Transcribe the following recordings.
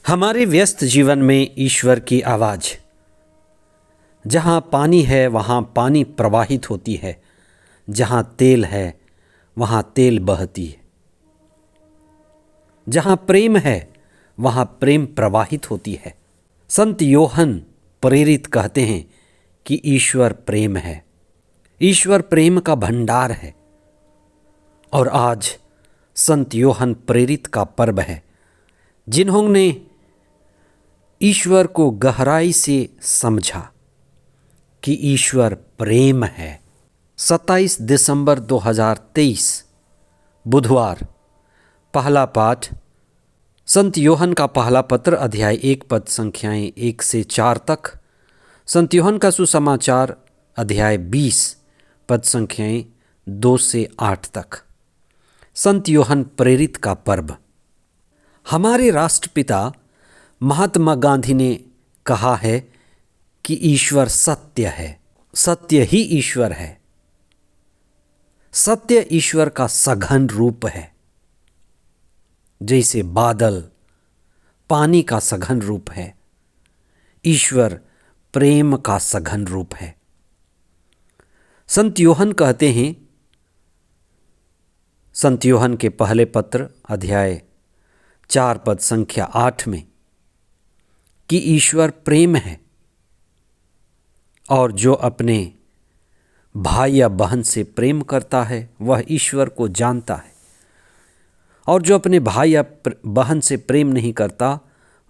हमारे व्यस्त जीवन में ईश्वर की आवाज़। जहाँ पानी है वहाँ पानी प्रवाहित होती है, जहाँ तेल है वहाँ तेल बहती है, जहाँ प्रेम है वहाँ प्रेम प्रवाहित होती है। संत योहन प्रेरित कहते हैं कि ईश्वर प्रेम है, ईश्वर प्रेम का भंडार है। और आज संत योहन प्रेरित का पर्व है, जिन्होंने ईश्वर को गहराई से समझा कि ईश्वर प्रेम है। 27 दिसंबर 2023 बुधवार। पहला पाठ संत योहन का पहला पत्र अध्याय 1 पद संख्याएं 1 से 4 तक। संत योहन का सुसमाचार अध्याय 20 पद संख्याएं 2 से 8 तक। संत योहन प्रेरित का पर्व। हमारे राष्ट्रपिता महात्मा गांधी ने कहा है कि ईश्वर सत्य है, सत्य ही ईश्वर है। सत्य ईश्वर का सघन रूप है, जैसे बादल पानी का सघन रूप है, ईश्वर प्रेम का सघन रूप है। संत योहन कहते हैं, संत योहन के पहले पत्र अध्याय 4 पद संख्या 8 में, कि ईश्वर प्रेम है और जो अपने भाई या बहन से प्रेम करता है वह ईश्वर को जानता है, और जो अपने भाई या बहन से प्रेम नहीं करता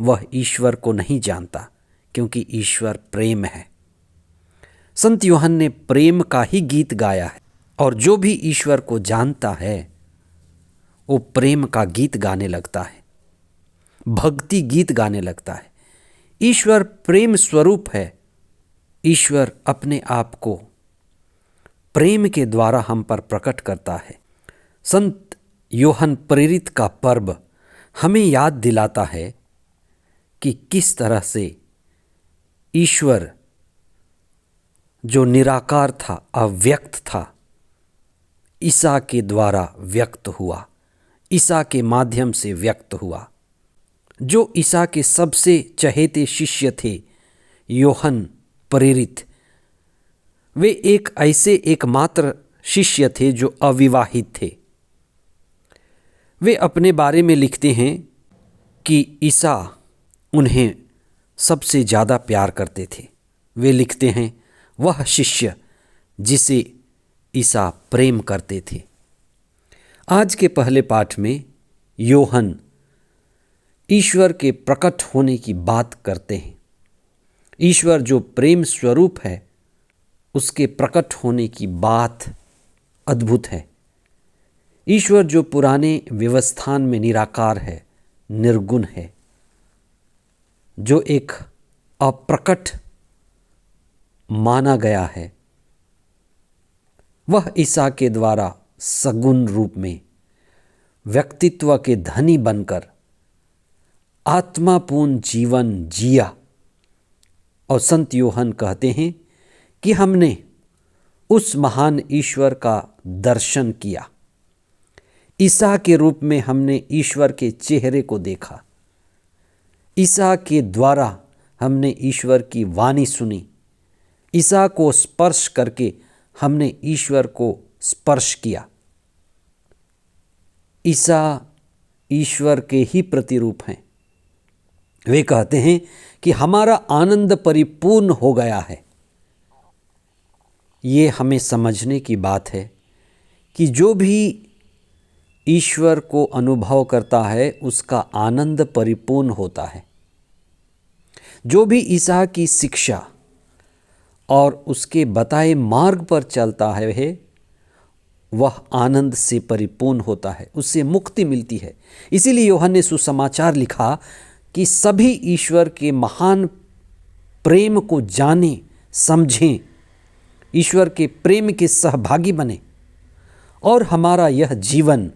वह ईश्वर को नहीं जानता, क्योंकि ईश्वर प्रेम है। संत योहन ने प्रेम का ही गीत गाया है, और जो भी ईश्वर को जानता है वो प्रेम का गीत गाने लगता है, भक्ति गीत गाने लगता है। ईश्वर प्रेम स्वरूप है। ईश्वर अपने आप को प्रेम के द्वारा हम पर प्रकट करता है। संत योहन प्रेरित का पर्व हमें याद दिलाता है कि किस तरह से ईश्वर जो निराकार था, अव्यक्त था, ईसा के द्वारा व्यक्त हुआ, ईसा के माध्यम से व्यक्त हुआ। जो ईसा के सबसे चहेते शिष्य थे, योहन प्रेरित, वे एक ऐसे एकमात्र शिष्य थे जो अविवाहित थे। वे अपने बारे में लिखते हैं कि ईसा उन्हें सबसे ज़्यादा प्यार करते थे। वे लिखते हैं, वह शिष्य जिसे ईसा प्रेम करते थे। आज के पहले पाठ में योहन ईश्वर के प्रकट होने की बात करते हैं। ईश्वर जो प्रेम स्वरूप है, उसके प्रकट होने की बात अद्भुत है। ईश्वर जो पुराने व्यवस्थान में निराकार है, निर्गुण है, जो एक अप्रकट माना गया है, वह ईसा के द्वारा सगुण रूप में व्यक्तित्व के धनी बनकर आत्मापूर्ण जीवन जिया। और संत योहन कहते हैं कि हमने उस महान ईश्वर का दर्शन किया। ईसा के रूप में हमने ईश्वर के चेहरे को देखा। ईसा के द्वारा हमने ईश्वर की वाणी सुनी। ईसा को स्पर्श करके हमने ईश्वर को स्पर्श किया। ईसा ईश्वर के ही प्रतिरूप हैं। वे कहते हैं कि हमारा आनंद परिपूर्ण हो गया है। ये हमें समझने की बात है कि जो भी ईश्वर को अनुभव करता है उसका आनंद परिपूर्ण होता है। जो भी ईसा की शिक्षा और उसके बताए मार्ग पर चलता है वह आनंद से परिपूर्ण होता है, उससे मुक्ति मिलती है। इसीलिए यूहन्ना ने सुसमाचार लिखा कि सभी ईश्वर के महान प्रेम को जानें, समझें, ईश्वर के प्रेम के सहभागी बने, और हमारा यह जीवन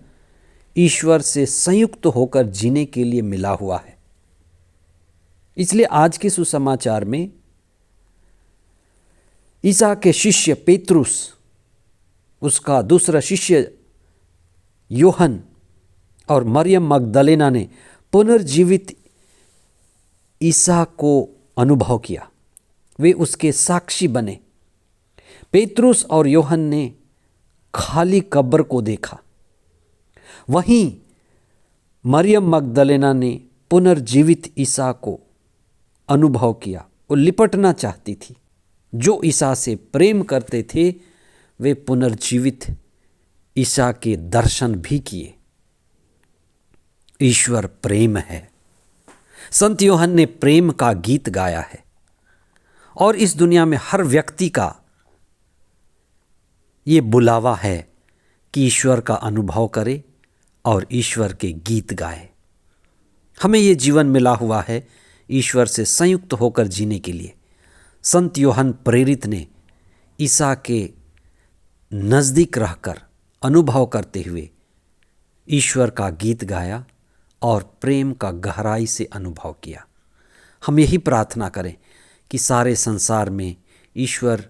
ईश्वर से संयुक्त होकर जीने के लिए मिला हुआ है। इसलिए आज के सुसमाचार में ईसा के शिष्य पेतरुस, उसका दूसरा शिष्य योहन और मरियम मगदलेना ने पुनर्जीवित ईसा को अनुभव किया, वे उसके साक्षी बने। पेतरुस और यूहन्ना ने खाली कब्र को देखा। वहीं मरियम मगदलेना ने पुनर्जीवित ईसा को अनुभव किया। वो लिपटना चाहती थी। जो ईसा से प्रेम करते थे वे पुनर्जीवित ईसा के दर्शन भी किए। ईश्वर प्रेम है। संत यूहन्ना ने प्रेम का गीत गाया है और इस दुनिया में हर व्यक्ति का ये बुलावा है कि ईश्वर का अनुभव करे और ईश्वर के गीत गाए। हमें ये जीवन मिला हुआ है ईश्वर से संयुक्त होकर जीने के लिए। संत यूहन्ना प्रेरित ने ईसा के नज़दीक रहकर अनुभव करते हुए ईश्वर का गीत गाया और प्रेम का गहराई से अनुभव किया। हम यही प्रार्थना करें कि सारे संसार में ईश्वर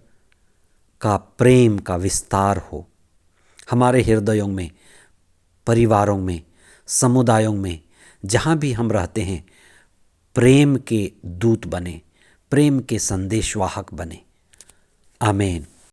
का प्रेम का विस्तार हो। हमारे हृदयों में, परिवारों में, समुदायों में, जहाँ भी हम रहते हैं, प्रेम के दूत बने, प्रेम के संदेशवाहक बने। आमीन।